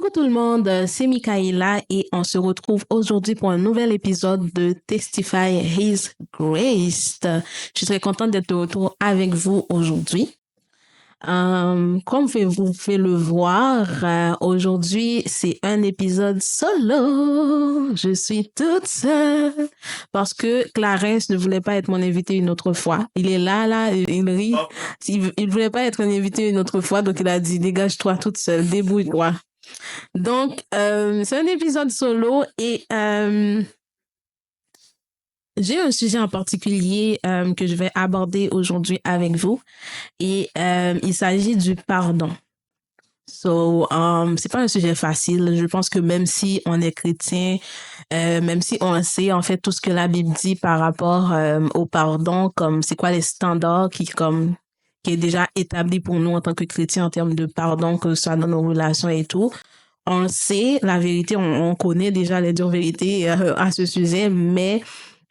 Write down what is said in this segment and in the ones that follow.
Coucou tout le monde, c'est Mikaela et on se retrouve aujourd'hui pour un nouvel épisode de Testify His Grace. Je suis très contente d'être de retour avec vous aujourd'hui. Comme vous pouvez le voir, aujourd'hui c'est un épisode solo. Je suis toute seule parce que Clarence ne voulait pas être mon invité une autre fois. Il est là, il rit. Il voulait pas être un invité une autre fois, donc il a dit dégage-toi toute seule, débrouille-toi. Donc, c'est un épisode solo et j'ai un sujet en particulier que je vais aborder aujourd'hui avec vous et il s'agit du pardon. C'est pas un sujet facile. Je pense que même si on est chrétien, même si on sait en fait tout ce que la Bible dit par rapport au pardon, comme c'est quoi les standards qui est déjà établi pour nous en tant que chrétiens en termes de pardon, que ce soit dans nos relations et tout. On le sait, la vérité, on connaît déjà les dures vérités à ce sujet, mais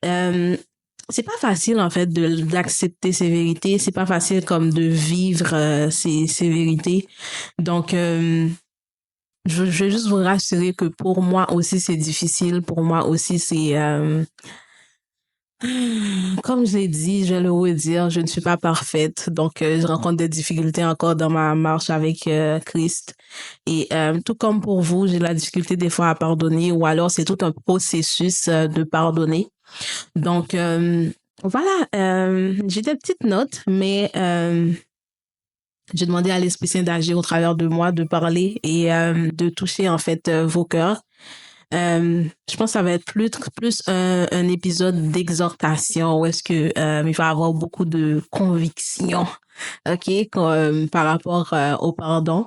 c'est pas facile en fait d'accepter ces vérités. C'est pas facile comme de vivre ces vérités. Donc, je vais juste vous rassurer que pour moi aussi c'est difficile. Pour moi aussi c'est comme je l'ai dit, je vais le redire, je ne suis pas parfaite. Donc, je rencontre des difficultés encore dans ma marche avec Christ. Et tout comme pour vous, j'ai la difficulté des fois à pardonner ou alors c'est tout un processus de pardonner. Donc, voilà, j'ai des petites notes, mais j'ai demandé à l'Esprit Saint d'agir au travers de moi, de parler et de toucher en fait vos cœurs. Je pense que ça va être plus un épisode d'exhortation où est-ce que il va y avoir beaucoup de conviction, ok, par rapport au pardon.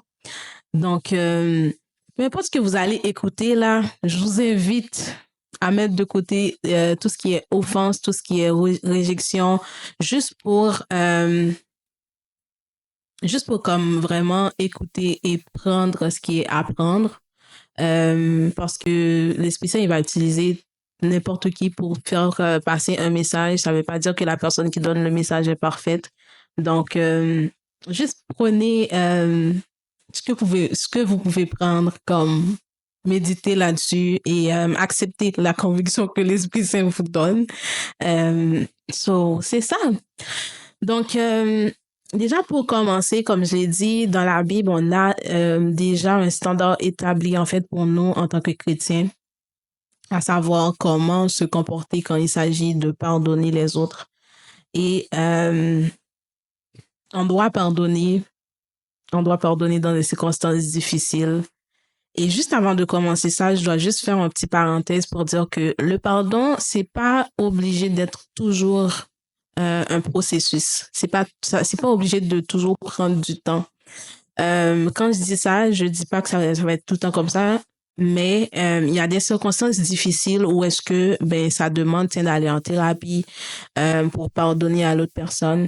Donc, peu importe ce que vous allez écouter là, je vous invite à mettre de côté tout ce qui est offense, tout ce qui est réjection, juste pour comme vraiment écouter et prendre ce qui est à prendre. Parce que l'Esprit Saint, il va utiliser n'importe qui pour faire passer un message. Ça ne veut pas dire que la personne qui donne le message est parfaite. Donc, juste prenez ce que vous pouvez prendre comme méditer là-dessus et accepter la conviction que l'Esprit Saint vous donne. C'est ça. Donc, déjà, pour commencer, comme j'ai dit, dans la Bible, on a déjà un standard établi, en fait, pour nous en tant que chrétiens, à savoir comment se comporter quand il s'agit de pardonner les autres. Et on doit pardonner dans des circonstances difficiles. Et juste avant de commencer ça, je dois juste faire une petite parenthèse pour dire que le pardon, c'est pas obligé d'être toujours un processus. C'est pas obligé de toujours prendre du temps. Quand je dis ça, je dis pas que ça va être tout le temps comme ça, mais il y a des circonstances difficiles où est-ce que ça demande d'aller en thérapie pour pardonner à l'autre personne.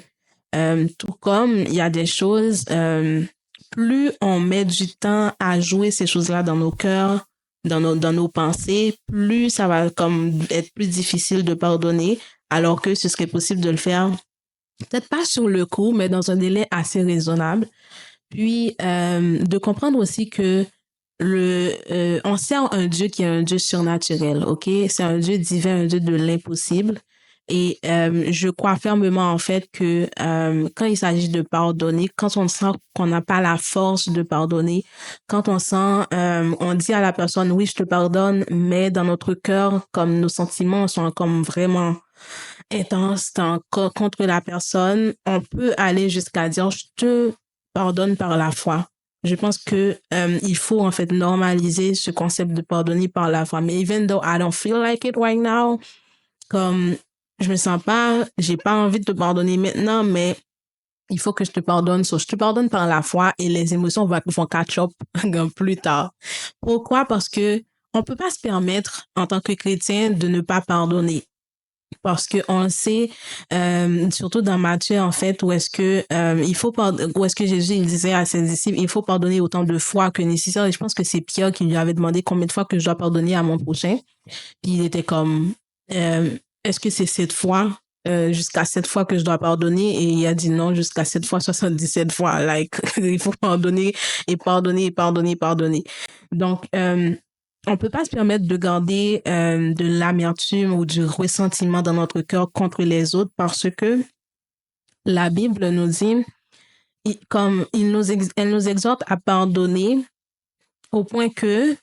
Tout comme il y a des choses, plus on met du temps à jouer ces choses-là dans nos cœurs, dans nos pensées, plus ça va comme être plus difficile de pardonner, alors que ce serait possible de le faire peut-être pas sur le coup, mais dans un délai assez raisonnable. Puis, de comprendre aussi que on sert un Dieu qui est un Dieu surnaturel, ok? C'est un Dieu divin, un Dieu de l'impossible. Et je crois fermement en fait que quand il s'agit de pardonner, quand on sent qu'on n'a pas la force de pardonner, quand on sent, on dit à la personne oui je te pardonne, mais dans notre cœur, comme nos sentiments sont comme vraiment intenses contre la personne, on peut aller jusqu'à dire je te pardonne par la foi. Je pense que il faut en fait normaliser ce concept de pardonner par la foi. Mais even though I don't feel like it right now, comme je me sens pas, j'ai pas envie de te pardonner maintenant, mais il faut que je te pardonne. Je te pardonne par la foi et les émotions vont catch up plus tard. Pourquoi? Parce que on peut pas se permettre en tant que chrétien de ne pas pardonner. Parce que on sait, surtout dans Matthieu en fait, où est-ce que Jésus il disait à ses disciples, il faut pardonner autant de fois que nécessaire. Et je pense que c'est Pierre qui lui avait demandé combien de fois que je dois pardonner à mon prochain. Puis il était comme, est-ce que c'est 7 fois? jusqu'à 7 fois que je dois pardonner, et il a dit non, jusqu'à 7 fois 77 fois. Like, il faut pardonner et pardonner et pardonner et pardonner. Donc, on peut pas se permettre de garder de l'amertume ou du ressentiment dans notre cœur contre les autres, parce que la Bible nous dit, elle nous exhorte à pardonner au point que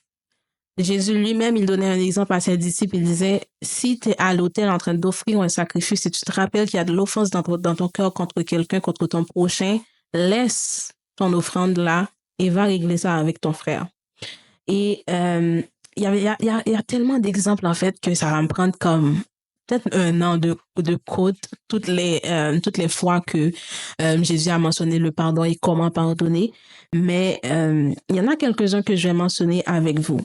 Jésus lui-même, il donnait un exemple à ses disciples. Il disait, si tu es à l'autel en train d'offrir un sacrifice et tu te rappelles qu'il y a de l'offense dans ton cœur contre quelqu'un, contre ton prochain, laisse ton offrande là et va régler ça avec ton frère. Et il y a tellement d'exemples, en fait, que ça va me prendre comme peut-être un an de côte toutes les fois que Jésus a mentionné le pardon et comment pardonner. Mais il y en a quelques-uns que je vais mentionner avec vous.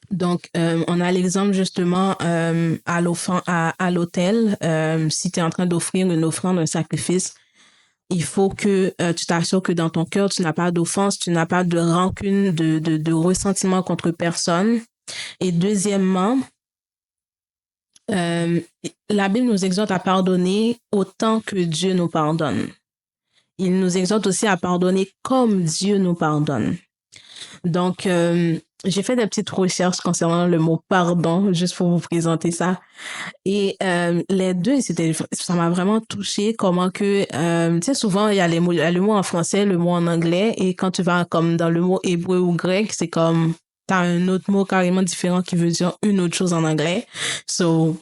Donc, on a l'exemple justement à l'autel. Si tu es en train d'offrir une offrande, un sacrifice, il faut que tu t'assures que dans ton cœur, tu n'as pas d'offense, tu n'as pas de rancune, de ressentiment contre personne. Et deuxièmement, la Bible nous exhorte à pardonner autant que Dieu nous pardonne. Il nous exhorte aussi à pardonner comme Dieu nous pardonne. Donc, j'ai fait des petites recherches concernant le mot pardon, juste pour vous présenter ça. Et les deux, ça m'a vraiment touché comment que, tu sais, souvent, il y a le mot en français, le mot en anglais, et quand tu vas comme dans le mot hébreu ou grec, c'est comme, t'as un autre mot carrément différent qui veut dire une autre chose en anglais. So,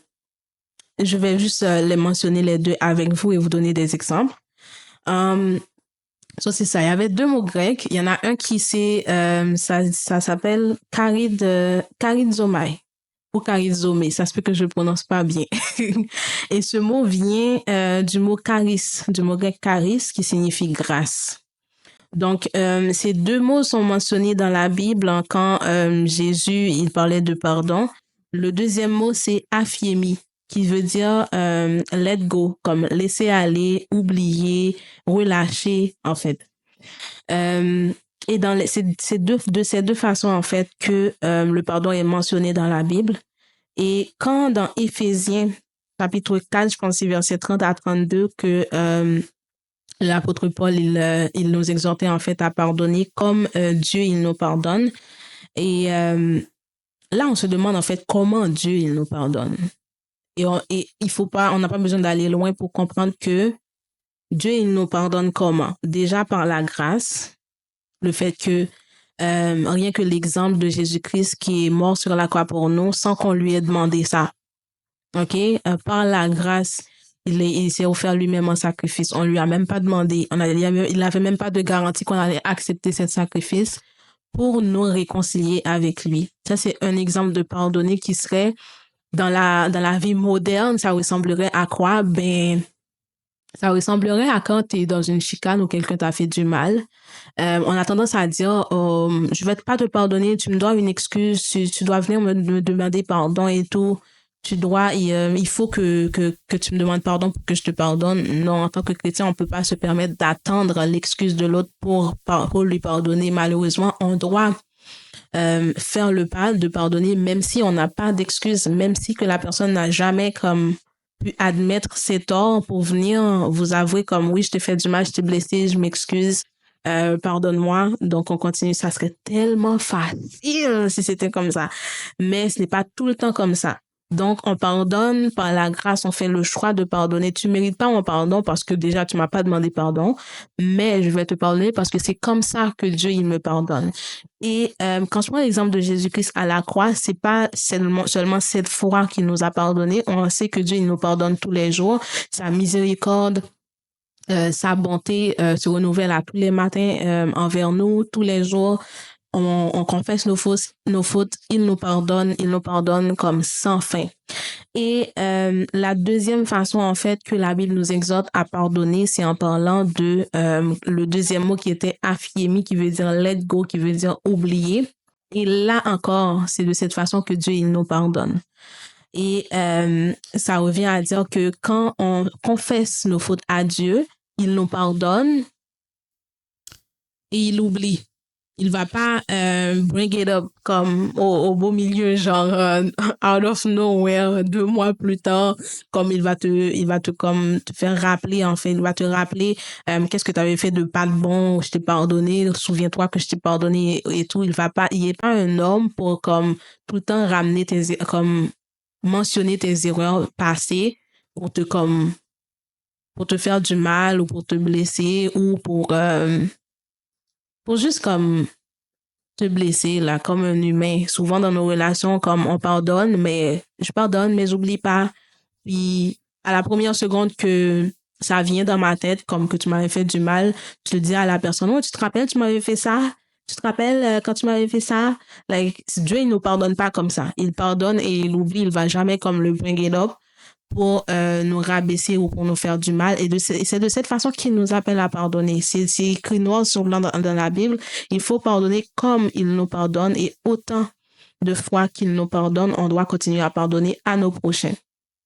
je vais juste les mentionner les deux avec vous et vous donner des exemples. So, c'est ça. Il y avait deux mots grecs. Il y en a un qui ça s'appelle charizomai ou charizomai. Ça se peut que je le prononce pas bien. Et ce mot vient du mot du mot grec charis, qui signifie grâce. Donc, ces deux mots sont mentionnés dans la Bible quand Jésus, il parlait de pardon. Le deuxième mot, c'est aphiemi, qui veut dire let go, comme laisser aller, oublier, relâcher, en fait. Et c'est de ces deux façons, en fait, que le pardon est mentionné dans la Bible. Et quand dans Éphésiens, chapitre 4, je pense que c'est verset 30 à 32, que l'apôtre Paul, il nous exhortait, en fait, à pardonner comme Dieu, il nous pardonne. Et là, on se demande, en fait, comment Dieu, il nous pardonne. Et on n'a pas besoin d'aller loin pour comprendre que Dieu, il nous pardonne comment? Déjà par la grâce, le fait que rien que l'exemple de Jésus-Christ qui est mort sur la croix pour nous sans qu'on lui ait demandé ça. OK? Par la grâce, il s'est offert lui-même un sacrifice. On lui a même pas demandé, il n'avait même pas de garantie qu'on allait accepter ce sacrifice pour nous réconcilier avec lui. Ça, c'est un exemple de pardonner qui serait dans la vie moderne, ça ressemblerait à quoi? Ben, ça ressemblerait à quand tu es dans une chicane ou quelqu'un t'a fait du mal. On a tendance à dire, je vais pas te pardonner, tu me dois une excuse, tu dois venir me demander pardon et tout. Il faut que tu me demandes pardon pour que je te pardonne. Non, en tant que chrétien, on peut pas se permettre d'attendre l'excuse de l'autre pour lui pardonner. Malheureusement, on doit faire le pas de pardonner, même si on n'a pas d'excuse, même si que la personne n'a jamais comme pu admettre ses torts pour venir vous avouer comme oui, je t'ai fait du mal, je t'ai blessé, je m'excuse, pardonne-moi. Donc on continue. Ça serait tellement facile si c'était comme ça, mais ce n'est pas tout le temps comme ça. Donc, on pardonne par la grâce, on fait le choix de pardonner. Tu mérites pas mon pardon parce que déjà, tu m'as pas demandé pardon, mais je vais te pardonner parce que c'est comme ça que Dieu, il me pardonne. Et quand je prends l'exemple de Jésus-Christ à la croix, c'est pas seulement cette fois qu'il nous a pardonné. On sait que Dieu, il nous pardonne tous les jours. Sa miséricorde, sa bonté se renouvelle à tous les matins envers nous, tous les jours. On confesse nos fautes, il nous pardonne comme sans fin. Et la deuxième façon, en fait, que la Bible nous exhorte à pardonner, c'est en parlant de le deuxième mot qui était aphiemi, qui veut dire let go, qui veut dire oublier. Et là encore, c'est de cette façon que Dieu, il nous pardonne. Et ça revient à dire que quand on confesse nos fautes à Dieu, il nous pardonne et il oublie. il va pas bring it up comme au beau milieu, genre out of nowhere, 2 mois plus tard, comme il va te comme te faire rappeler, en fait, il va te rappeler qu'est-ce que tu avais fait de pas de bon, je t'ai pardonné, souviens-toi que je t'ai pardonné et tout. Il est pas un homme pour comme tout le temps ramener comme mentionner tes erreurs passées pour te comme pour te faire du mal ou pour te blesser ou pour juste comme te blesser, là, comme un humain. Souvent dans nos relations, comme on pardonne, mais je pardonne, mais j'oublie pas. Puis, à la première seconde que ça vient dans ma tête, comme que tu m'avais fait du mal, je le dis à la personne, oh, tu te rappelles, tu m'avais fait ça? Tu te rappelles quand tu m'avais fait ça? Like, Dieu, il nous pardonne pas comme ça. Il pardonne et il oublie, il va jamais comme le bring it up pour nous rabaisser ou pour nous faire du mal. Et c'est de cette façon qu'il nous appelle à pardonner. C'est écrit noir sur blanc dans la Bible. Il faut pardonner comme il nous pardonne et autant de fois qu'il nous pardonne, on doit continuer à pardonner à nos prochains.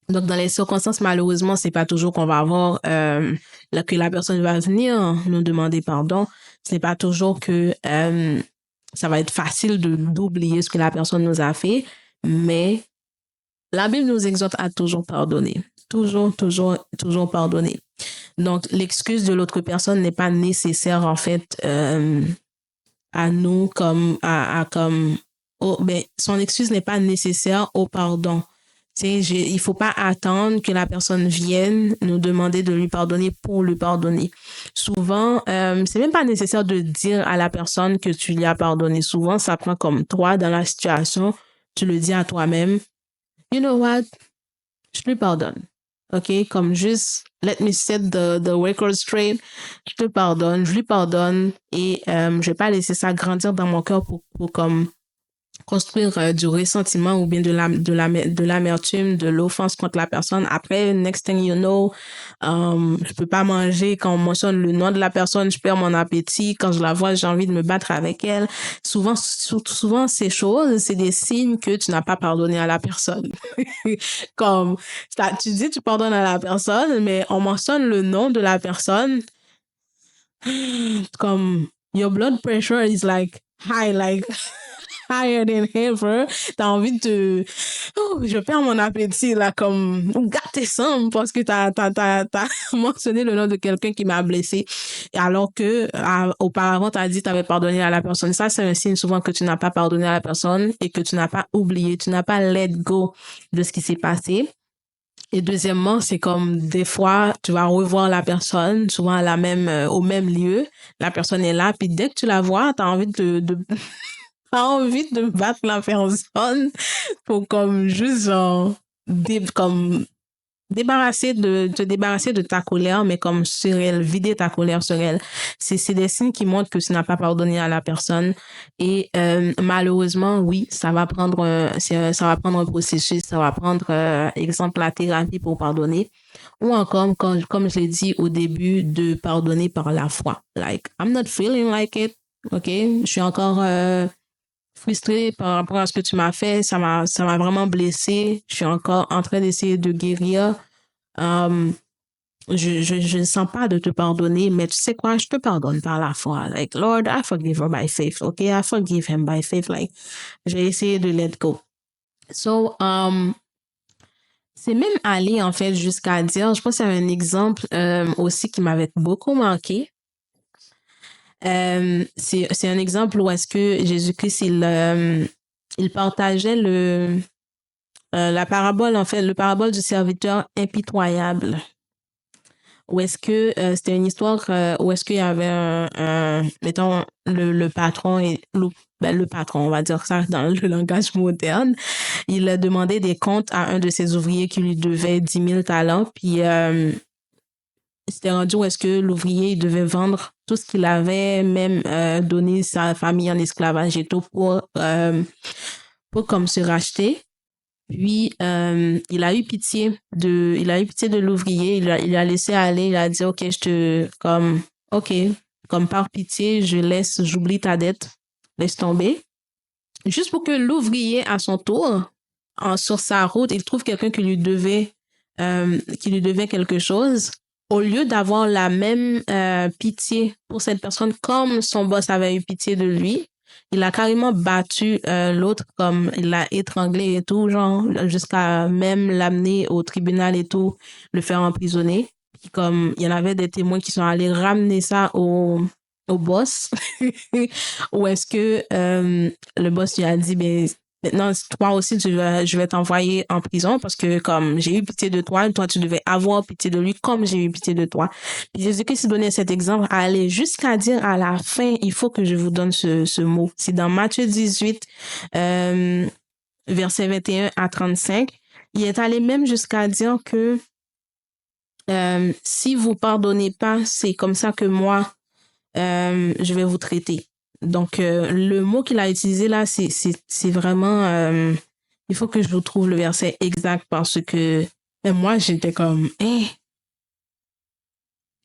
Donc, dans les circonstances, malheureusement, c'est pas toujours qu'on va avoir que la personne va venir nous demander pardon. Ce n'est pas toujours que ça va être facile d'oublier ce que la personne nous a fait, mais la Bible nous exhorte à toujours pardonner. Toujours, toujours, toujours pardonner. Donc, l'excuse de l'autre personne n'est pas nécessaire, en fait, à nous ben, son excuse n'est pas nécessaire au pardon. Il faut pas attendre que la personne vienne nous demander de lui pardonner pour lui pardonner. Souvent, c'est même pas nécessaire de dire à la personne que tu lui as pardonné. Souvent, ça prend comme toi dans la situation, tu le dis à toi-même. You know what? Je lui pardonne. OK? Comme juste, let me set the record straight. Je te pardonne, je lui pardonne et je vais pas laisser ça grandir dans mon cœur pour comme construire du ressentiment ou bien de l'amertume, de l'offense contre la personne. Après, next thing you know, je peux pas manger quand on mentionne le nom de la personne, je perds mon appétit. Quand je la vois, j'ai envie de me battre avec elle. Souvent ces choses, c'est des signes que tu n'as pas pardonné à la personne. Comme, tu dis tu pardonnes à la personne, mais on mentionne le nom de la personne. Comme, your blood pressure is like high, like higher than ever. T'as envie de je perds mon appétit, là, comme, gâter ça, parce que t'as mentionné le nom de quelqu'un qui m'a blessé. Alors que, auparavant, t'as dit t'avais pardonné à la personne. Ça, c'est un signe souvent que tu n'as pas pardonné à la personne et que tu n'as pas oublié, tu n'as pas let go de ce qui s'est passé. Et deuxièmement, c'est comme des fois, tu vas revoir la personne, souvent à au même lieu. La personne est là, puis dès que tu la vois, t'as envie t'as envie de battre la personne pour comme juste genre, comme te débarrasser de ta colère, mais comme sur elle, vider ta colère sur elle. C'est des signes qui montrent que tu n'as pas pardonné à la personne. Et malheureusement, oui, ça va prendre un processus, ça va prendre, exemple, la thérapie pour pardonner. Ou encore, comme je l'ai dit au début, de pardonner par la foi. Like, I'm not feeling like it. OK? Je suis encore frustrée par rapport à ce que tu m'as fait. Ça m'a vraiment blessée. Je suis encore en train d'essayer de guérir. Je ne sens pas de te pardonner, mais tu sais quoi? Je te pardonne par la foi. Like, Lord, I forgive her by faith. OK? I forgive him by faith. Like, j'ai essayé de let go. So, c'est même allé, en fait, jusqu'à dire, je pense qu'il y a un exemple aussi qui m'avait beaucoup marqué. C'est un exemple où est-ce que Jésus-Christ, il partageait la parabole, en fait, le parabole du serviteur impitoyable. Où est-ce que c'était une histoire où est-ce qu'il y avait mettons, le patron et le patron, on va dire ça dans le langage moderne, il a demandé des comptes à un de ses ouvriers qui lui devait 10 000 talents, puis c'était rendu où est-ce que l'ouvrier il devait vendre tout ce qu'il avait, même donner sa famille en esclavage et tout pour comme se racheter. Puis il a eu pitié de l'ouvrier, il a laissé aller, il a dit OK, comme par pitié, j'oublie ta dette, laisse tomber. Juste pour que l'ouvrier à son tour, sur sa route, il trouve quelqu'un qui lui devait quelque chose. au lieu d'avoir la même pitié pour cette personne comme son boss avait eu pitié de lui, il a carrément battu l'autre, comme il l'a étranglé et tout, genre, jusqu'à même l'amener au tribunal et tout, le faire emprisonner. Puis comme il y en avait des témoins qui sont allés ramener ça au boss, ou est-ce que le boss lui a dit, ben, maintenant, toi aussi, je vais t'envoyer en prison parce que comme j'ai eu pitié de toi, toi, tu devais avoir pitié de lui comme j'ai eu pitié de toi. Puis Jésus-Christ donnait cet exemple à aller jusqu'à dire à la fin, il faut que je vous donne ce mot. C'est dans Matthieu 18, versets 21 à 35. Il est allé même jusqu'à dire que si vous pardonnez pas, c'est comme ça que moi, je vais vous traiter. Donc, le mot qu'il a utilisé là, c'est vraiment... il faut que je vous trouve le verset exact parce que moi, j'étais comme...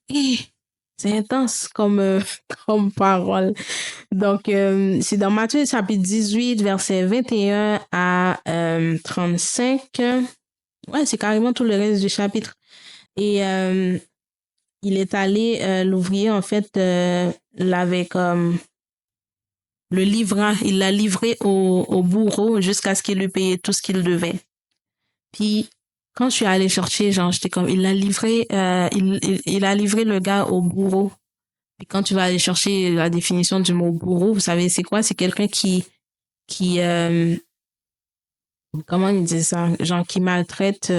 c'est intense comme, comme parole. Donc, c'est dans Matthieu chapitre 18, verset 21 à 35. Ouais, c'est carrément tout le reste du chapitre. Et il est allé, l'ouvrier, en fait, l'avait comme le livra, il l'a livré au bourreau jusqu'à ce qu'il lui paye tout ce qu'il devait. Puis, quand je suis allée chercher, genre, j'étais comme, il l'a livré, il a livré le gars au bourreau. Puis quand tu vas aller chercher la définition du mot bourreau, vous savez, c'est quoi? C'est quelqu'un qui, comment il dit ça? Genre, qui maltraite,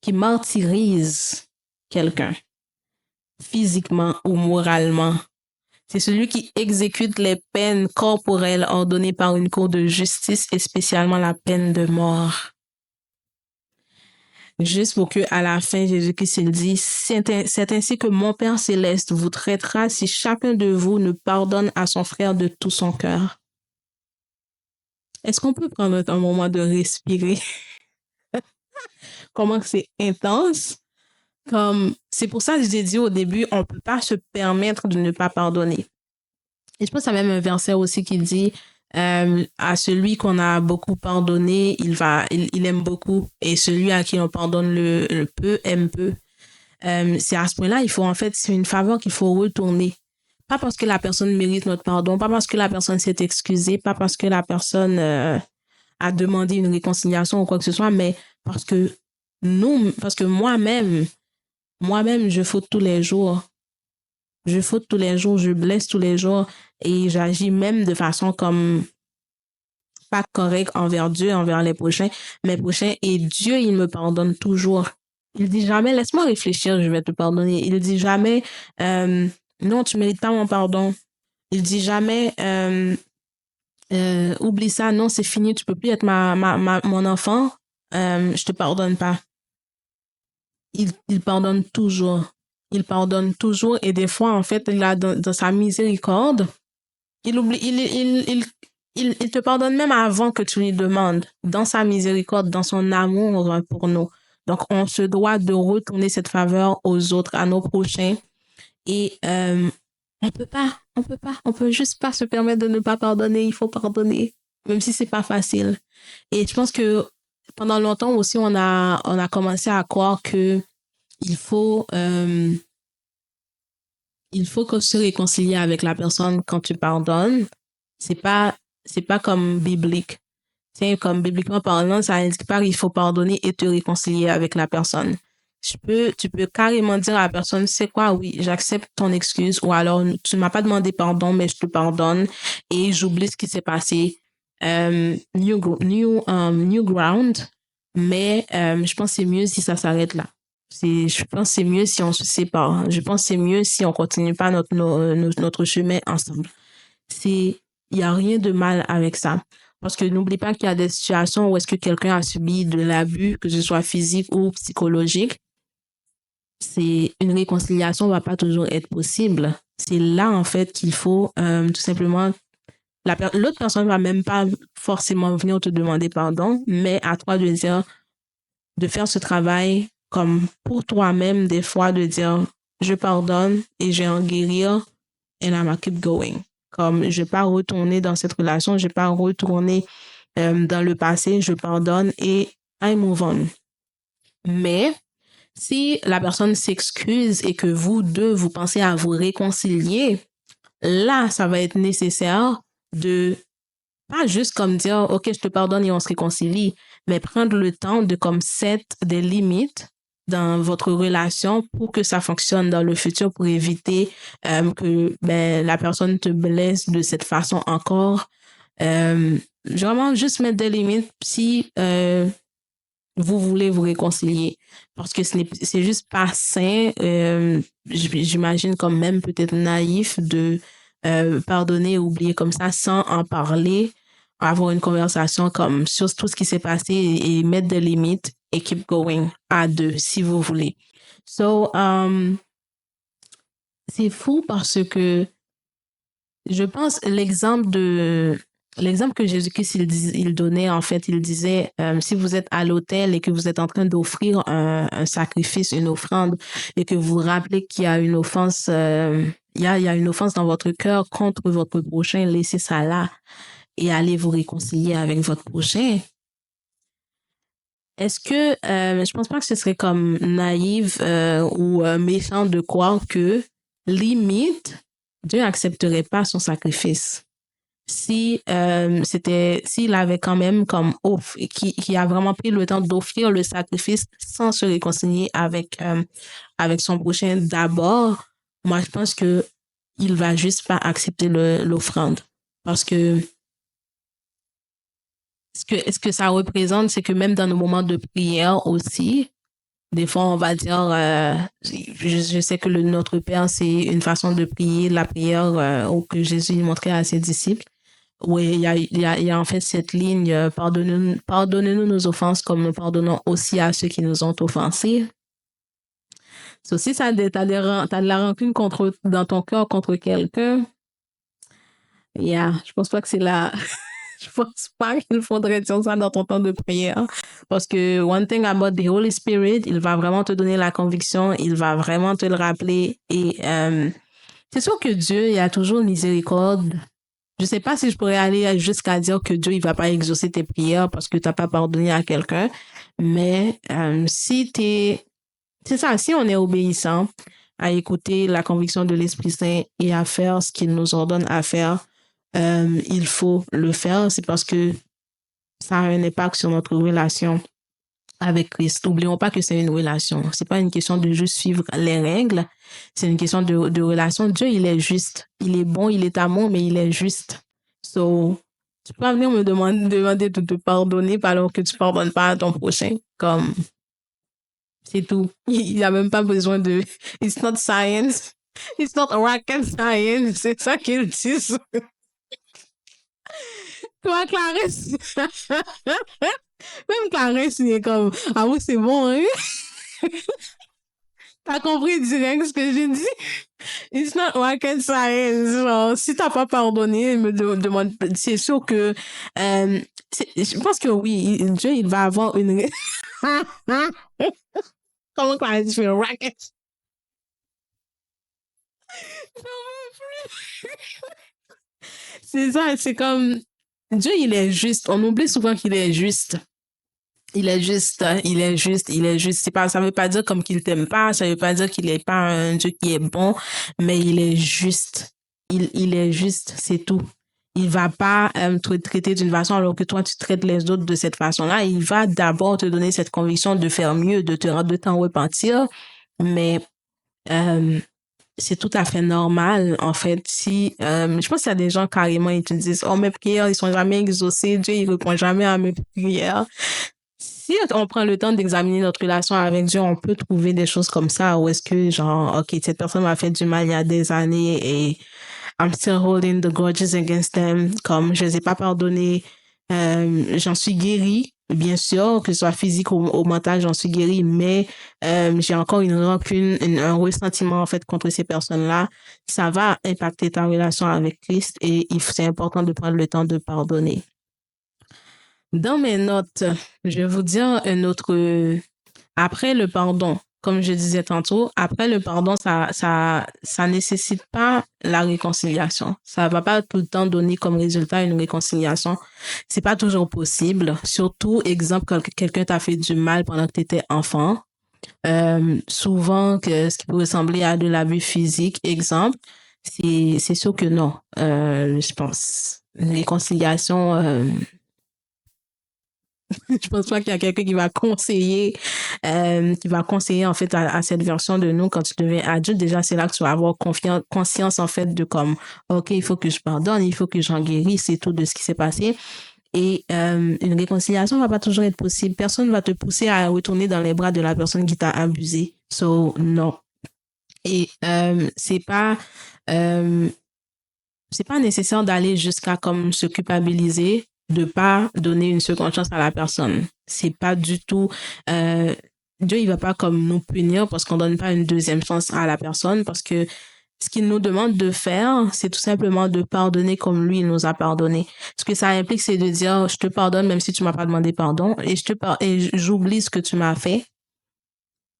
qui martyrise quelqu'un, physiquement ou moralement. C'est celui qui exécute les peines corporelles ordonnées par une cour de justice et spécialement la peine de mort. Juste pour que à la fin, Jésus-Christ il dit, c'est ainsi que mon Père céleste vous traitera si chacun de vous ne pardonne à son frère de tout son cœur. Est-ce qu'on peut prendre un moment de respirer? Comment c'est intense? Comme, c'est pour ça que j'ai dit au début, on peut pas se permettre de ne pas pardonner. Et je pense qu'il y a même un verset aussi qui dit à celui qu'on a beaucoup pardonné, il aime beaucoup. Et celui à qui on pardonne le peu, aime peu. C'est à ce point-là, il faut en fait, c'est une faveur qu'il faut retourner. Pas parce que la personne mérite notre pardon, pas parce que la personne s'est excusée, pas parce que la personne a demandé une réconciliation ou quoi que ce soit, mais parce que parce que moi-même, je faute tous les jours. Je faute tous les jours, je blesse tous les jours et j'agis même de façon comme pas correcte envers Dieu, envers mes prochains. Et Dieu, il me pardonne toujours. Il dit jamais, laisse-moi réfléchir, je vais te pardonner. Il dit jamais, non, tu mérites pas mon pardon. Il dit jamais, oublie ça, non, c'est fini, tu peux plus être mon enfant, je te pardonne pas. Il pardonne toujours. Il pardonne toujours et des fois, en fait, il a dans sa miséricorde, il te pardonne même avant que tu lui demandes, dans sa miséricorde, dans son amour pour nous. Donc, on se doit de retourner cette faveur aux autres, à nos prochains. Et on peut juste pas se permettre de ne pas pardonner. Il faut pardonner, même si c'est pas facile. Et je pense que pendant longtemps aussi, on a commencé à croire que il faut qu'on se réconcilie avec la personne quand tu pardonnes. C'est pas comme biblique. C'est comme bibliquement parlant, ça indique pas qu'il faut pardonner et te réconcilier avec la personne. Tu peux carrément dire à la personne, c'est quoi, oui, j'accepte ton excuse, ou alors tu ne m'as pas demandé pardon, mais je te pardonne et j'oublie ce qui s'est passé. New ground, mais je pense que c'est mieux si ça s'arrête là. Je pense que c'est mieux si on se sépare. Je pense que c'est mieux si on continue pas notre chemin ensemble. Il y a rien de mal avec ça. Parce que n'oublie pas qu'il y a des situations où est-ce que quelqu'un a subi de l'abus, que ce soit physique ou psychologique. Une réconciliation va pas toujours être possible. C'est là, en fait, qu'il faut tout simplement... L'autre personne va même pas forcément venir te demander pardon, mais à toi de faire ce travail comme pour toi-même, des fois, de dire, je pardonne et je vais en guérir and I'm gonna keep going. Comme je vais pas retourner dans cette relation, je vais pas retourner dans le passé, je pardonne et I move on. Mais Si la personne s'excuse et que vous deux, vous pensez à vous réconcilier, là, ça va être nécessaire de pas juste comme dire, OK, je te pardonne et on se réconcilie, mais prendre le temps de comme set des limites dans votre relation pour que ça fonctionne dans le futur, pour éviter que la personne te blesse de cette façon encore. Vraiment, juste mettre des limites si vous voulez vous réconcilier. Parce que c'est juste pas sain, j'imagine comme même peut-être naïf de pardonner et oublier comme ça sans en parler, avoir une conversation comme sur tout ce qui s'est passé et mettre des limites et keep going à deux si vous voulez. So, c'est fou parce que je pense l'exemple que Jésus-Christ il donnait, en fait, il disait, si vous êtes à l'autel et que vous êtes en train d'offrir un sacrifice, une offrande, et que vous vous rappelez qu'il y a une offense, il y a une offense dans votre cœur contre votre prochain, laissez ça là et allez vous réconcilier avec votre prochain. Est-ce que, je pense pas que ce serait comme naïf ou méchant de croire que limite, Dieu n'accepterait pas son sacrifice. Si s'il avait quand même comme qui a vraiment pris le temps d'offrir le sacrifice sans se réconcilier avec son prochain d'abord, moi je pense que il va juste pas accepter l'offrande parce que ce que ça représente, c'est que même dans nos moments de prière aussi, des fois, on va dire, je sais que Notre Père, c'est une façon de prier, la prière que Jésus montrait à ses disciples. Oui, il y a en fait cette ligne, pardonnez-nous nos offenses comme nous pardonnons aussi à ceux qui nous ont offensés. So, si t'as de la rancune dans ton cœur contre quelqu'un, je pense pas que c'est la... Je pense pas qu'il faudrait dire ça dans ton temps de prière. Parce que one thing about the Holy Spirit, il va vraiment te donner la conviction, il va vraiment te le rappeler. Et c'est sûr que Dieu, il a toujours miséricorde. Je sais pas si je pourrais aller jusqu'à dire que Dieu, il va pas exaucer tes prières parce que t'as pas pardonné à quelqu'un. Mais c'est ça, si on est obéissant à écouter la conviction de l'Esprit Saint et à faire ce qu'il nous ordonne à faire, il faut le faire. C'est parce que ça a un impact sur notre relation avec Christ. N'oublions pas que c'est une relation. C'est pas une question de juste suivre les règles. C'est une question de relation. Dieu, il est juste. Il est bon, il est amour, mais il est juste. So, tu peux pas venir me demander de te pardonner alors que tu pardonnes pas à ton prochain. Comme, c'est tout. Il n'y a même pas besoin de... It's not science. It's not rocket science. C'est ça qu'ils disent. Toi, Clarisse. Même Clarisse, il est comme, ah oui, c'est bon, hein? T'as compris direct ce que j'ai dit? It's not rocket science. Genre, si t'as pas pardonné, me demande, c'est sûr que, je pense que oui, Dieu, il va avoir une... Comment Clarisse fait rocket? C'est ça, c'est comme, Dieu, il est juste. On oublie souvent qu'il est juste. Il est juste, il est juste, il est juste. C'est pas, ça veut pas dire comme qu'il t'aime pas, ça veut pas dire qu'il est pas un Dieu qui est bon, mais il est juste. Il est juste, c'est tout. Il va pas te traiter d'une façon alors que toi tu traites les autres de cette façon-là. Il va d'abord te donner cette conviction de faire mieux, de t'en repentir, mais c'est tout à fait normal, en fait. Si, je pense qu'il y a des gens carrément, ils te disent, oh, mes prières, ils sont jamais exaucées, Dieu, il répond jamais à mes prières. Si on prend le temps d'examiner notre relation avec Dieu, on peut trouver des choses comme ça, où est-ce que, genre, OK, cette personne m'a fait du mal il y a des années et I'm still holding the grudges against them, comme je les ai pas pardonnés, j'en suis guérie, bien sûr, que ce soit physique ou mental, j'en suis guérie, mais j'ai encore une rancune, un ressentiment en fait contre ces personnes-là. Ça va impacter ta relation avec Christ et c'est important de prendre le temps de pardonner. Dans mes notes, je vais vous dire un autre... Après le pardon, comme je disais tantôt, après le pardon, ça nécessite pas la réconciliation. Ça va pas tout le temps donner comme résultat une réconciliation. C'est pas toujours possible. Surtout, exemple, quand quelqu'un t'a fait du mal pendant que tu étais enfant. Souvent, ce qui peut ressembler à de l'abus physique, exemple, c'est sûr que non. Je pense. Réconciliation, je pense pas qu'il y a quelqu'un qui va conseiller en fait à cette version de nous quand tu deviens adulte. Déjà, c'est là que tu vas avoir conscience en fait de comme, ok, il faut que je pardonne, il faut que j'en guérisse et tout de ce qui s'est passé. Et une réconciliation va pas toujours être possible. Personne va te pousser à retourner dans les bras de la personne qui t'a abusé. So, non. Et euh, c'est pas nécessaire d'aller jusqu'à comme se culpabiliser de pas donner une seconde chance à la personne. C'est pas du tout Dieu il va pas comme nous punir parce qu'on donne pas une deuxième chance à la personne parce que ce qu'il nous demande de faire, c'est tout simplement de pardonner comme lui il nous a pardonné. Ce que ça implique, c'est de dire je te pardonne même si tu m'as pas demandé pardon et j'oublie ce que tu m'as fait.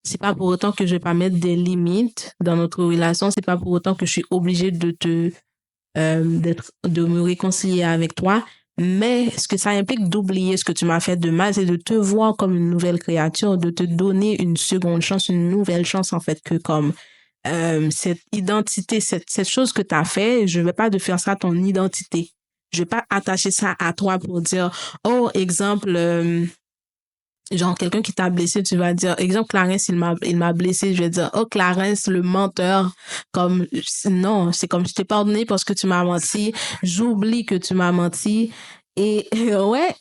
C'est pas pour autant que je vais pas mettre des limites dans notre relation. C'est pas pour autant que je suis obligée de me réconcilier avec toi. Mais ce que ça implique d'oublier ce que tu m'as fait de mal, c'est de te voir comme une nouvelle créature, de te donner une seconde chance, une nouvelle chance en fait que comme cette identité, cette chose que tu as fait, je vais pas de faire ça ton identité. Je vais pas attacher ça à toi pour dire, oh, exemple, genre quelqu'un qui t'a blessé, tu vas dire, exemple, Clarence, il m'a blessé, je vais dire, oh, Clarence, le menteur, comme, non, c'est comme je t'ai pardonné parce que tu m'as menti, j'oublie que tu m'as menti, et ouais,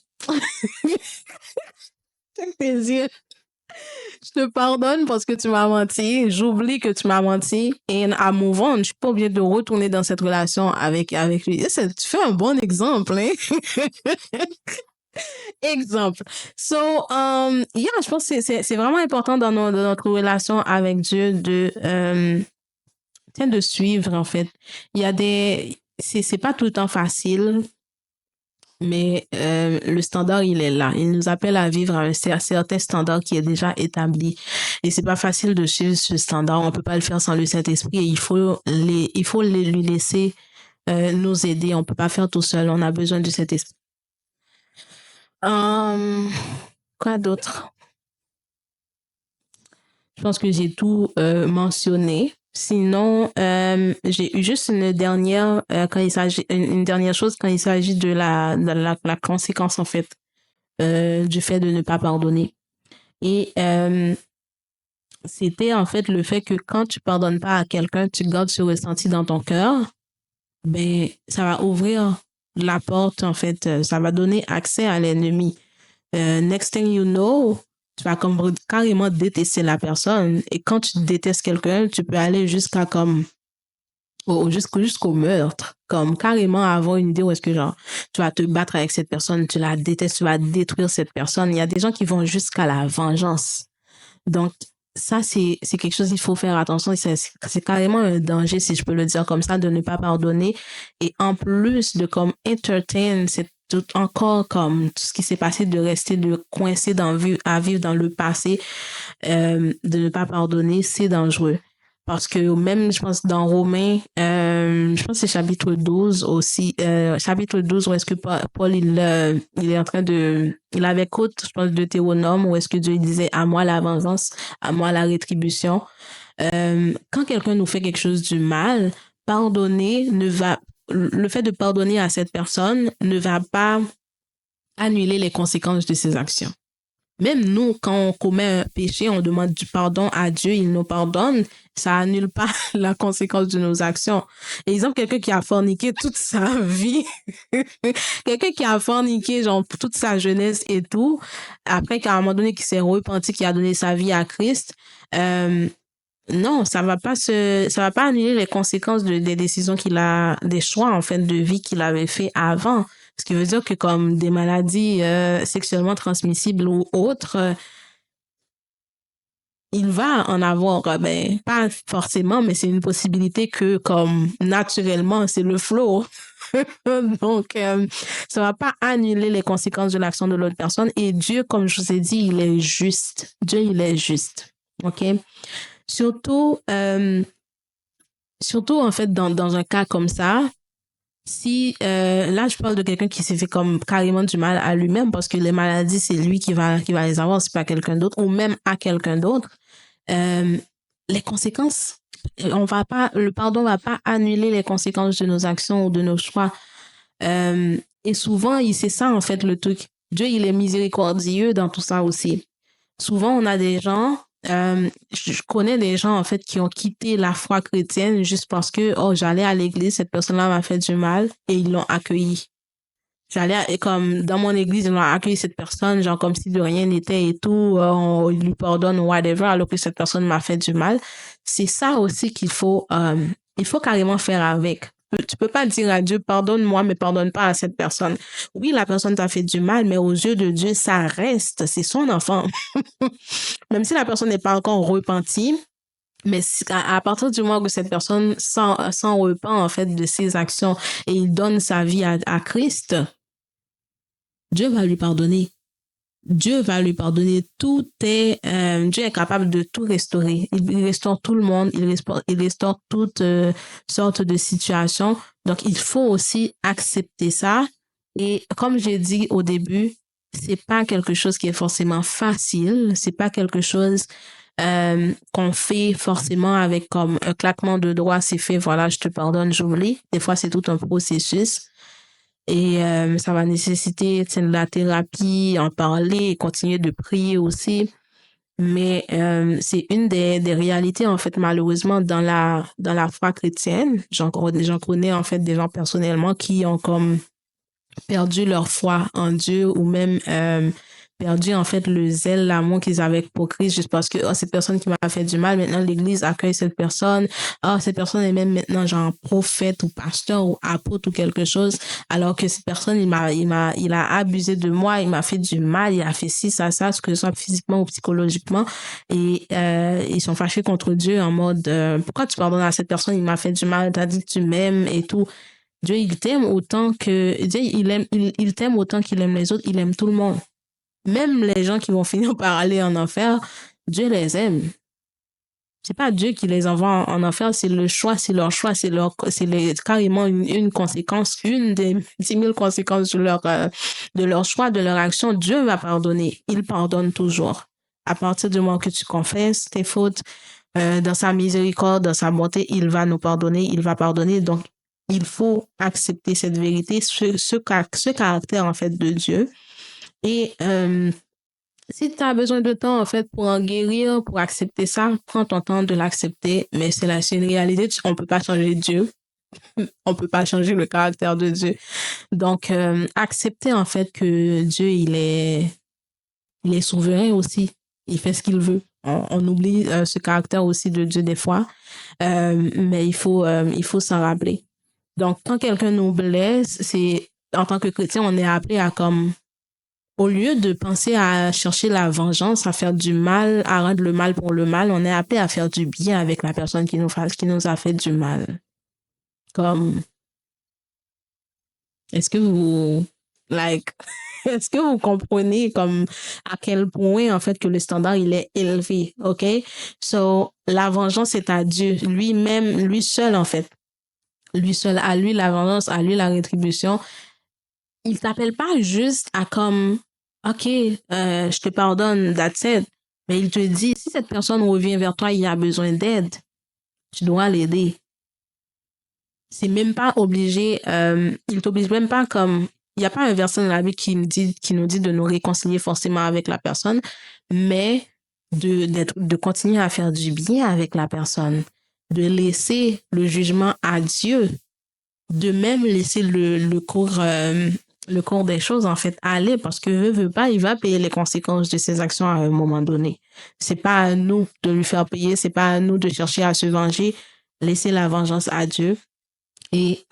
quel plaisir. Je te pardonne parce que tu m'as menti, j'oublie que tu m'as menti, et à move on, je suis pas obligée de retourner dans cette relation avec lui. Tu fais un bon exemple, hein? Exemple. So, yeah, je pense que c'est vraiment important dans notre relation avec Dieu de suivre, en fait. Il y a c'est pas tout le temps facile, mais le standard, il est là. Il nous appelle à vivre à un certain standard qui est déjà établi. Et c'est pas facile de suivre ce standard. On peut pas le faire sans le Saint-Esprit et il faut lui laisser nous aider. On peut pas faire tout seul. On a besoin du Saint-Esprit. Quoi d'autre? Je pense que j'ai tout mentionné. Sinon, j'ai eu juste une dernière une dernière chose quand il s'agit de la conséquence en fait du fait de ne pas pardonner. Et c'était en fait le fait que quand tu pardonnes pas à quelqu'un, tu gardes ce ressenti dans ton cœur, ben ça va ouvrir la porte en fait, ça va donner accès à l'ennemi. Next thing you know, tu vas comme carrément détester la personne. Et quand tu détestes quelqu'un, tu peux aller jusqu'à comme jusqu'au meurtre, comme carrément avoir une idée où est-ce que genre tu vas te battre avec cette personne, tu la détestes, tu vas détruire cette personne. Il y a des gens qui vont jusqu'à la vengeance. Donc ça c'est quelque chose il faut faire attention. C'est carrément un danger si je peux le dire comme ça de ne pas pardonner et en plus de comme entertain cette tout encore comme tout ce qui s'est passé de rester de coincé à vivre dans le passé de ne pas pardonner c'est dangereux parce que même je pense dans Romains je pense que c'est chapitre 12 aussi chapitre 12 où est-ce que Paul il est en train il avait côte je pense de Deutéronome où est-ce que Dieu disait à moi la vengeance à moi la rétribution quand quelqu'un nous fait quelque chose du mal pardonner ne va le fait de pardonner à cette personne ne va pas annuler les conséquences de ses actions. Même nous, quand on commet un péché, on demande du pardon à Dieu, il nous pardonne, ça annule pas la conséquence de nos actions. Exemple, quelqu'un qui a forniqué toute sa vie, quelqu'un qui a forniqué genre toute sa jeunesse et tout, après qu'à un moment donné, qui s'est repenti, qui a donné sa vie à Christ, non, ça va pas annuler les conséquences des décisions des choix en fait de vie qu'il avait fait avant. Ce qui veut dire que comme des maladies sexuellement transmissibles ou autres, il va en avoir, ben pas forcément, mais c'est une possibilité que comme naturellement c'est le flow. Donc ça va pas annuler les conséquences de l'action de l'autre personne. Et Dieu, comme je vous ai dit, il est juste. Dieu, il est juste. Ok. Surtout, surtout en fait dans un cas comme ça, si là je parle de quelqu'un qui s'est fait comme carrément du mal à lui-même parce que les maladies c'est lui qui va les avoir, c'est pas quelqu'un d'autre ou même à quelqu'un d'autre. les conséquences, le pardon va pas annuler les conséquences de nos actions ou de nos choix. Et souvent, c'est ça en fait le truc. Dieu, il est miséricordieux dans tout ça aussi. Souvent, on a des gens, je connais des gens en fait qui ont quitté la foi chrétienne juste parce que, oh, j'allais à l'église, cette personne-là m'a fait du mal et ils l'ont accueilli. Comme dans mon église, ils ont accueilli cette personne, genre comme si de rien n'était et tout, on lui pardonne ou whatever, alors que cette personne m'a fait du mal. C'est ça aussi il faut carrément faire avec. Tu peux pas dire à Dieu, pardonne-moi, mais pardonne pas à cette personne. Oui, la personne t'a fait du mal, mais aux yeux de Dieu, ça reste, c'est son enfant. Même si la personne n'est pas encore repentie, mais à partir du moment où cette personne s'en repent, en fait, de ses actions et il donne sa vie à Christ, Dieu va lui pardonner. Dieu va lui pardonner. Dieu est capable de tout restaurer. Il restaure tout le monde. Il restaure toutes sortes de situations. Donc, il faut aussi accepter ça. Et comme j'ai dit au début, c'est pas quelque chose qui est forcément facile. C'est pas quelque chose qu'on fait forcément avec comme un claquement de doigts. C'est fait, voilà, je te pardonne, j'oublie. Des fois, c'est tout un processus. Et ça va nécessiter de la thérapie, en parler, continuer de prier aussi. Mais c'est une des réalités, en fait, malheureusement, dans la foi chrétienne. J'en connais, en fait, des gens personnellement qui ont comme perdu leur foi en Dieu ou même perdu en fait le zèle, l'amour qu'ils avaient pour Christ juste parce que cette personne qui m'a fait du mal, maintenant l'Église accueille cette personne. Cette personne est même maintenant genre prophète ou pasteur ou apôtre ou quelque chose, alors que cette personne il a abusé de moi, il m'a fait du mal, il a fait ci, ça, ce que ce soit physiquement ou psychologiquement, et ils sont fâchés contre Dieu en mode pourquoi tu pardonnes à cette personne, il m'a fait du mal, t'as dit que tu m'aimes et tout. Dieu, il t'aime autant que Dieu, il t'aime autant qu'il aime les autres, il aime tout le monde. Même les gens qui vont finir par aller en enfer, Dieu les aime. C'est pas Dieu qui les envoie en enfer, c'est le choix, c'est leur choix, carrément une conséquence, une des 10 000 conséquences de leur choix, de leur action. Dieu va pardonner. Il pardonne toujours. À partir du moment que tu confesses tes fautes, dans sa miséricorde, dans sa bonté, il va nous pardonner, il va pardonner. Donc, il faut accepter cette vérité, ce caractère, en fait, de Dieu. Et si tu as besoin de temps, en fait, pour en guérir, pour accepter ça, prends ton temps de l'accepter. Mais c'est une réalité. On peut pas changer Dieu. On peut pas changer le caractère de Dieu. Donc, accepter, en fait, que Dieu, il est souverain aussi. Il fait ce qu'il veut. On oublie ce caractère aussi de Dieu des fois. Mais il faut s'en rappeler. Donc, quand quelqu'un nous blesse, en tant que chrétien, on est appelé à comme, au lieu de penser à chercher la vengeance, à faire du mal, à rendre le mal pour le mal, on est appelé à faire du bien avec la personne qui nous a fait du mal. Comme, est-ce que vous, like, est-ce que vous comprenez comme à quel point, en fait, que le standard, il est élevé, OK? So, la vengeance est à Dieu, lui-même, lui seul, en fait. Lui seul, à lui la vengeance, à lui la rétribution. Il t'appelle pas juste à comme, OK, je te pardonne, that's it. Mais il te dit, si cette personne revient vers toi, il a besoin d'aide, tu dois l'aider. C'est même pas obligé, il t'oblige même pas comme, il n'y a pas un verset dans la Bible qui nous dit de nous réconcilier forcément avec la personne, mais de continuer à faire du bien avec la personne, de laisser le jugement à Dieu, de même laisser le cours des choses en fait aller parce que veut pas, il va payer les conséquences de ses actions à un moment donné. C'est pas à nous de lui faire payer, c'est pas à nous de chercher à se venger. Laisser la vengeance à Dieu et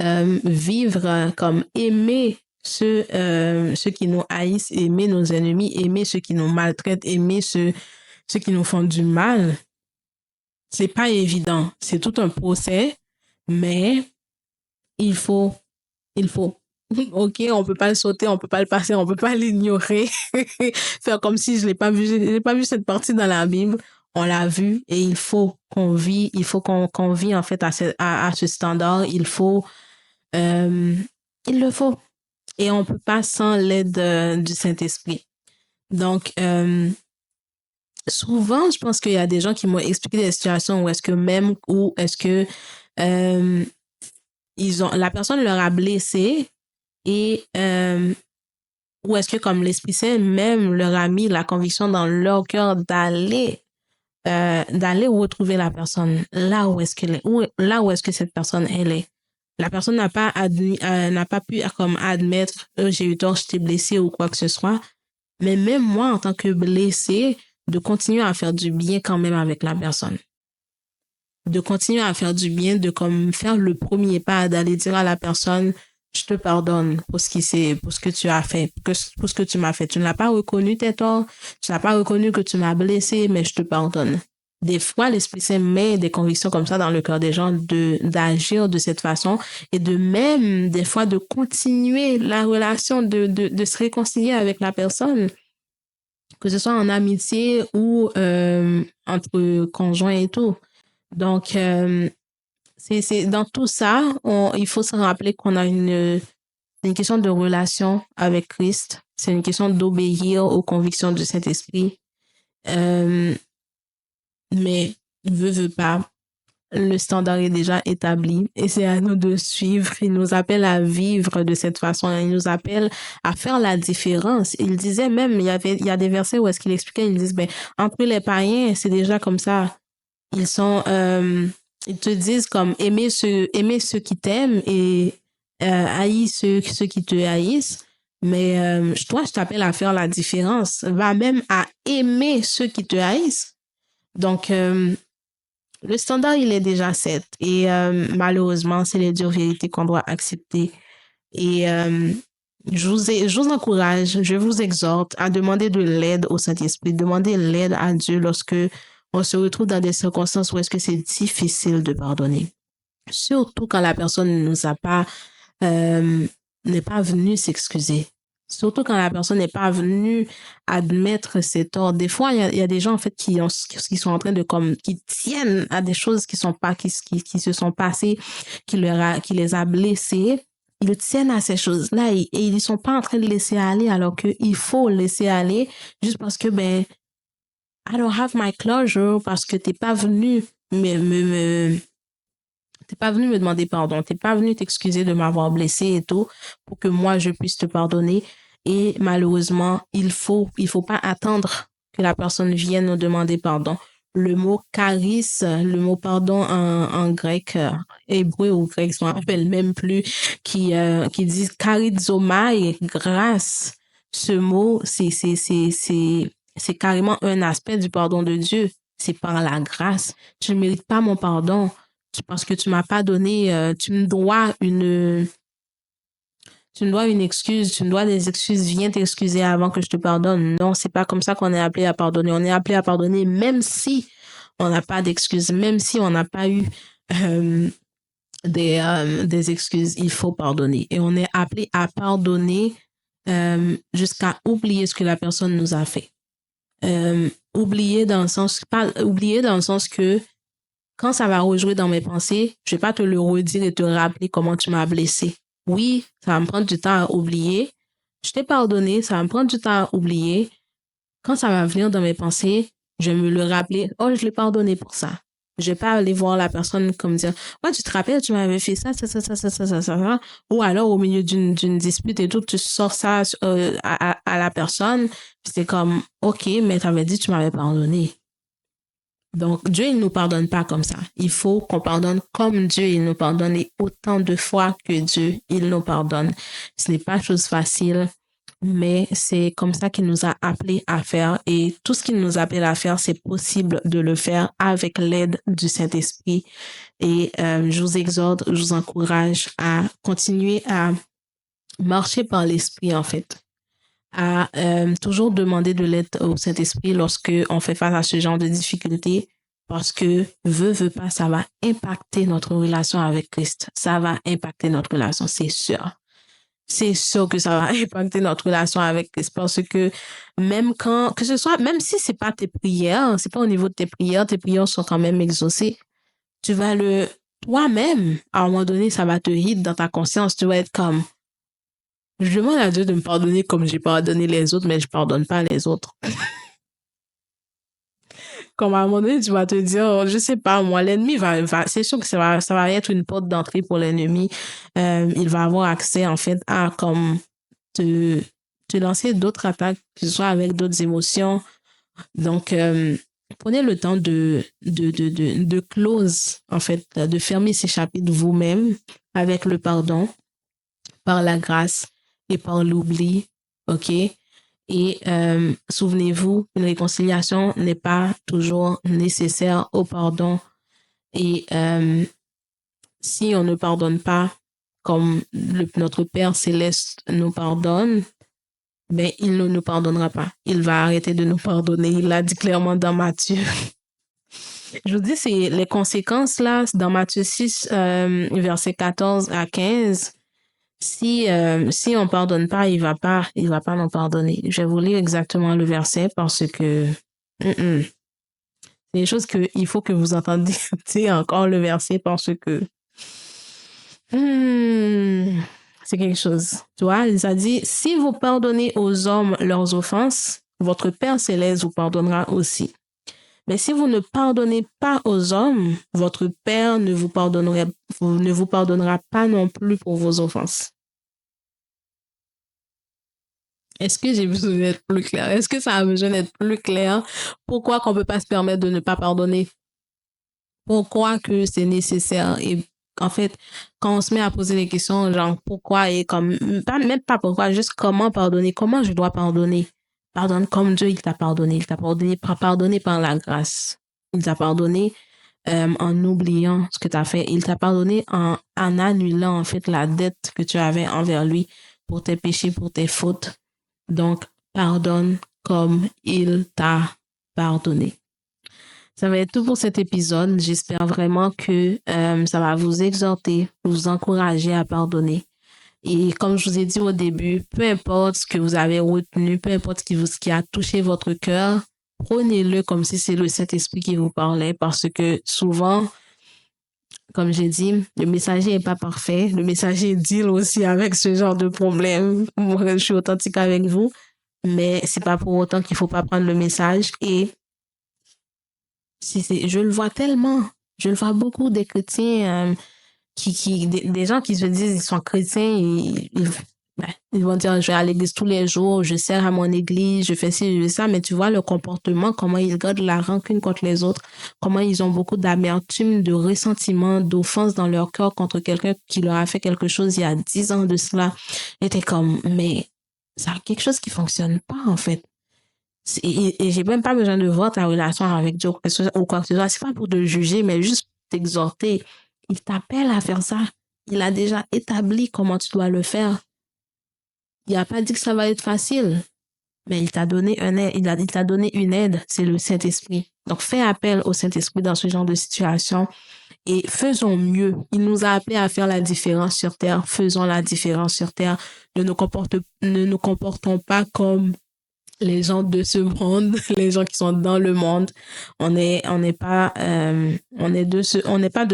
vivre comme aimer ceux qui nous haïssent, aimer nos ennemis, aimer ceux qui nous maltraitent, aimer ceux qui nous font du mal. C'est pas évident, c'est tout un procès, mais il faut. OK, on peut pas le sauter, on peut pas le passer, on peut pas l'ignorer. Faire comme si je l'ai pas vu, j'ai pas vu cette partie dans la Bible. On l'a vu et il faut qu'on vit en fait à ce standard. Il le faut. Et on peut pas sans l'aide du Saint-Esprit. Donc, souvent, je pense qu'il y a des gens qui m'ont expliqué des situations où est-ce que euh, la personne leur a blessé et où est-ce que comme l'Esprit Saint même leur a mis la conviction dans leur cœur d'aller retrouver la personne là où est-ce qu'elle est, là où est-ce que cette personne elle est. La personne n'a pas pu comme admettre j'ai eu tort, je t'ai blessé ou quoi que ce soit. Mais même moi, en tant que blessé, de continuer à faire du bien quand même avec la personne. De continuer à faire du bien, de comme faire le premier pas, d'aller dire à la personne, je te pardonne pour ce que tu as fait, pour ce que tu m'as fait. Tu ne l'as pas reconnu tes torts, tu n'as pas reconnu que tu m'as blessé, mais je te pardonne. Des fois, l'Esprit Saint met des convictions comme ça dans le cœur des gens d'agir de cette façon et de même, des fois, de continuer la relation, de se réconcilier avec la personne, que ce soit en amitié ou entre conjoints et tout. Donc, c'est dans tout ça, il faut se rappeler qu'on a c'est une question de relation avec Christ. C'est une question d'obéir aux convictions du Saint-Esprit. Mais veut pas, le standard est déjà établi et c'est à nous de suivre. Il nous appelle à vivre de cette façon. Il nous appelle à faire la différence. Il disait même, il y a des versets où est-ce qu'il expliquait, ils disent, ben, entre les païens, c'est déjà comme ça. Ils sont, ils te disent comme aimer ceux qui t'aiment et haïs ceux qui te haïssent. Mais toi, je t'appelle à faire la différence. Va même à aimer ceux qui te haïssent. Donc, le standard, il est déjà set. Et malheureusement, c'est les dures vérités qu'on doit accepter. Et je vous encourage, je vous exhorte à demander de l'aide au Saint-Esprit, demander l'aide à Dieu lorsque on se retrouve dans des circonstances où est-ce que c'est difficile de pardonner. Surtout quand la personne ne nous a pas, n'est pas venue s'excuser. Surtout quand la personne n'est pas venue admettre ses torts. Des fois, il y a des gens, en fait, qui sont en train de, qui tiennent à des choses qui se sont passées, qui les a blessés. Ils tiennent à ces choses-là et ils ne sont pas en train de laisser aller alors qu'il faut laisser aller juste parce que, ben, I don't have my closure parce que t'es pas venu t'es pas venu me demander pardon, t'es pas venu t'excuser de m'avoir blessé et tout pour que moi je puisse te pardonner. Et malheureusement, il faut pas attendre que la personne vienne nous demander pardon. Le mot charis, le mot pardon en grec, hébreu ou grec, je m'en rappelle même plus, qui dit charizomai, grâce. Ce mot, c'est carrément un aspect du pardon de Dieu. C'est par la grâce. Je ne mérite pas mon pardon parce que tu m'as pas donné, tu me dois une excuse, tu me dois des excuses, viens t'excuser avant que je te pardonne. Non, c'est pas comme ça qu'on est appelé à pardonner. On est appelé à pardonner même si on n'a pas d'excuses, même si on n'a pas eu des excuses, il faut pardonner. Et on est appelé à pardonner jusqu'à oublier ce que la personne nous a fait. Oublier dans le sens que quand ça va rejouer dans mes pensées, je vais pas te le redire et te rappeler comment tu m'as blessé. Oui, ça va me prendre du temps à oublier. Je t'ai pardonné, ça va me prendre du temps à oublier. Quand ça va venir dans mes pensées, je vais me le rappeler. Oh, je l'ai pardonné pour ça. Je vais pas aller voir la personne comme dire, ouais, tu te rappelles, tu m'avais fait ça. Ça. Ou alors, au milieu d'une dispute et tout, tu sors ça à la personne. Puis c'est comme, OK, mais tu avais dit que tu m'avais pardonné. Donc, Dieu, il nous pardonne pas comme ça. Il faut qu'on pardonne comme Dieu, il nous pardonne et autant de fois que Dieu, il nous pardonne. Ce n'est pas chose facile, mais c'est comme ça qu'il nous a appelés à faire et tout ce qu'il nous appelle à faire, c'est possible de le faire avec l'aide du Saint-Esprit. Et je vous exhorte, je vous encourage à continuer à marcher par l'Esprit, en fait. À toujours demander de l'aide au Saint-Esprit lorsque on fait face à ce genre de difficultés parce que veut pas, ça va impacter notre relation avec Christ. Ça va impacter notre relation, c'est sûr. C'est sûr que ça va impacter notre relation avec Christ parce que même même si c'est pas tes prières, c'est pas au niveau de tes prières sont quand même exaucées. Tu vas toi-même, à un moment donné, ça va te hit dans ta conscience. Tu vas être comme, je demande à Dieu de me pardonner comme j'ai pardonné les autres, mais je pardonne pas les autres. Comme à un moment donné, tu vas te dire, je sais pas, moi, l'ennemi c'est sûr que ça va être une porte d'entrée pour l'ennemi. Il va avoir accès, en fait, à comme te, te lancer d'autres attaques, que ce soit avec d'autres émotions. Donc, prenez le temps de close, en fait, de fermer ces chapitres vous-même avec le pardon, par la grâce et par l'oubli, OK? Et souvenez-vous, une réconciliation n'est pas toujours nécessaire au pardon. Et si on ne pardonne pas comme notre Père céleste nous pardonne, ben il ne nous pardonnera pas. Il va arrêter de nous pardonner. Il l'a dit clairement dans Matthieu. Je vous dis, c'est les conséquences là, dans Matthieu 6, versets 14 à 15. Si on pardonne pas, il va pas nous pardonner. Je vais vous lire exactement le verset parce que c'est des choses que il faut que vous entendiez encore le verset parce que c'est quelque chose. Tu vois, il a dit, si vous pardonnez aux hommes leurs offenses, votre Père céleste vous pardonnera aussi. Mais si vous ne pardonnez pas aux hommes, votre Père ne vous pardonnera pas non plus pour vos offenses. Est-ce que j'ai besoin d'être plus clair? Est-ce que ça a besoin d'être plus clair? Pourquoi qu'on peut pas se permettre de ne pas pardonner? Pourquoi que c'est nécessaire? Et en fait, quand on se met à poser des questions, genre pourquoi et comme, même pas pourquoi, juste comment pardonner? Comment je dois pardonner? Pardonne comme Dieu, il t'a pardonné. Il t'a pardonné par la grâce. Il t'a pardonné en oubliant ce que tu as fait. Il t'a pardonné en annulant en fait la dette que tu avais envers lui pour tes péchés, pour tes fautes. Donc, pardonne comme il t'a pardonné. Ça va être tout pour cet épisode. J'espère vraiment que ça va vous exhorter, vous encourager à pardonner. Et comme je vous ai dit au début, peu importe ce que vous avez retenu, peu importe ce qui a touché votre cœur, prenez-le comme si c'est le Saint-Esprit qui vous parlait parce que souvent, comme j'ai dit, le messager n'est pas parfait. Le messager deal aussi avec ce genre de problème. Moi, je suis authentique avec vous, mais c'est pas pour autant qu'il faut pas prendre le message. Et je le vois tellement. Je le vois beaucoup des chrétiens des gens qui se disent ils sont chrétiens, ils vont dire je vais à l'église tous les jours, je sers à mon église, je fais ci, je fais ça, mais tu vois le comportement, comment ils gardent la rancune contre les autres, comment ils ont beaucoup d'amertume, de ressentiment, d'offense dans leur cœur contre quelqu'un qui leur a fait quelque chose il y a 10 ans de cela. Et t'es comme, mais ça a quelque chose qui fonctionne pas en fait. Et j'ai même pas besoin de voir ta relation avec Dieu ou quoi que ce soit. C'est pas pour te juger, mais juste pour t'exhorter. Il t'appelle à faire ça. Il a déjà établi comment tu dois le faire. Il n'a pas dit que ça va être facile, mais il t'a donné il t'a donné une aide, c'est le Saint-Esprit. Donc, fais appel au Saint-Esprit dans ce genre de situation et faisons mieux. Il nous a appelés à faire la différence sur terre. Faisons la différence sur terre. Ne nous comportons pas comme les gens de ce monde, les gens qui sont dans le monde. On n'est pas de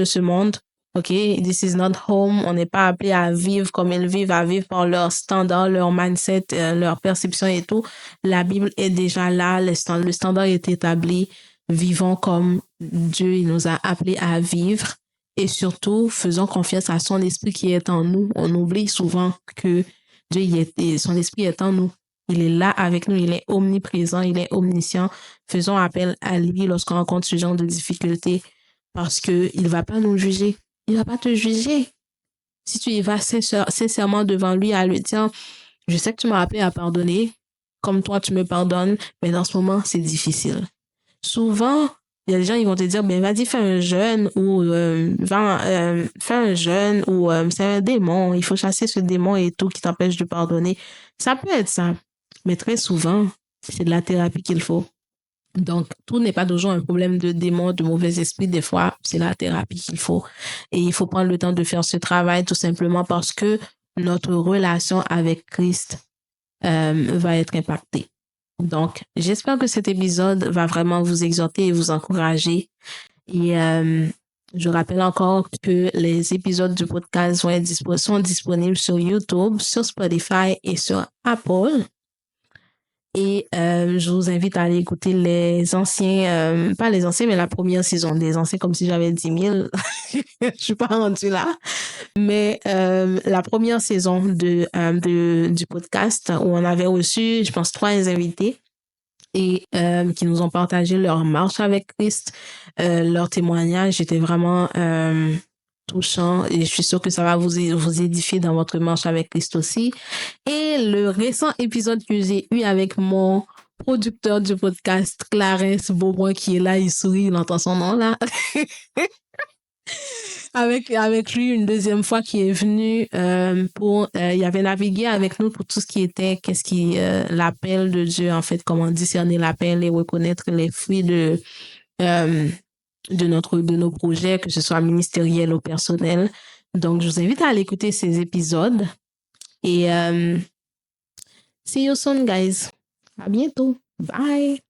ce monde. OK, this is not home. On n'est pas appelé à vivre comme ils vivent, à vivre par leur standard, leur mindset, leur perception et tout. La Bible est déjà là, le standard est établi. Vivons comme Dieu il nous a appelés à vivre et surtout faisons confiance à son esprit qui est en nous. On oublie souvent que son esprit est en nous. Il est là avec nous, il est omniprésent, il est omniscient. Faisons appel à lui lorsqu'on rencontre ce genre de difficultés parce qu'il ne va pas nous juger. Il ne va pas te juger. Si tu y vas sincèrement devant lui à lui dire, je sais que tu m'as appelé à pardonner, comme toi tu me pardonnes, mais dans ce moment, c'est difficile. Souvent, il y a des gens qui vont te dire, ben vas-y, fais un jeûne ou fais un jeûne ou c'est un démon, il faut chasser ce démon et tout qui t'empêche de pardonner. Ça peut être ça. Mais très souvent, c'est de la thérapie qu'il faut. Donc, tout n'est pas toujours un problème de démon, de mauvais esprit. Des fois, c'est la thérapie qu'il faut. Et il faut prendre le temps de faire ce travail tout simplement parce que notre relation avec Christ va être impactée. Donc, j'espère que cet épisode va vraiment vous exhorter et vous encourager. Et je rappelle encore que les épisodes du podcast sont disponibles sur YouTube, sur Spotify et sur Apple. Et je vous invite à aller écouter les anciens, pas les anciens, mais la première saison des anciens, comme si j'avais 10 000. Je suis pas rendue là. Mais la première saison du podcast où on avait reçu, je pense, 3 invités et qui nous ont partagé leur marche avec Christ, leur témoignage était vraiment touchant et je suis sûre que ça va vous édifier dans votre marche avec Christ aussi. Et le récent épisode que j'ai eu avec mon producteur du podcast, Clarence Beaubrun, qui est là, il sourit, il entend son nom là. Avec lui une deuxième fois qui est venu pour il avait navigué avec nous pour tout ce qui était l'appel de Dieu, en fait, comment discerner l'appel et reconnaître les fruits euh, de nos projets, que ce soit ministériel ou personnel. Donc je vous invite à aller écouter ces épisodes et see you soon, guys. À bientôt. Bye.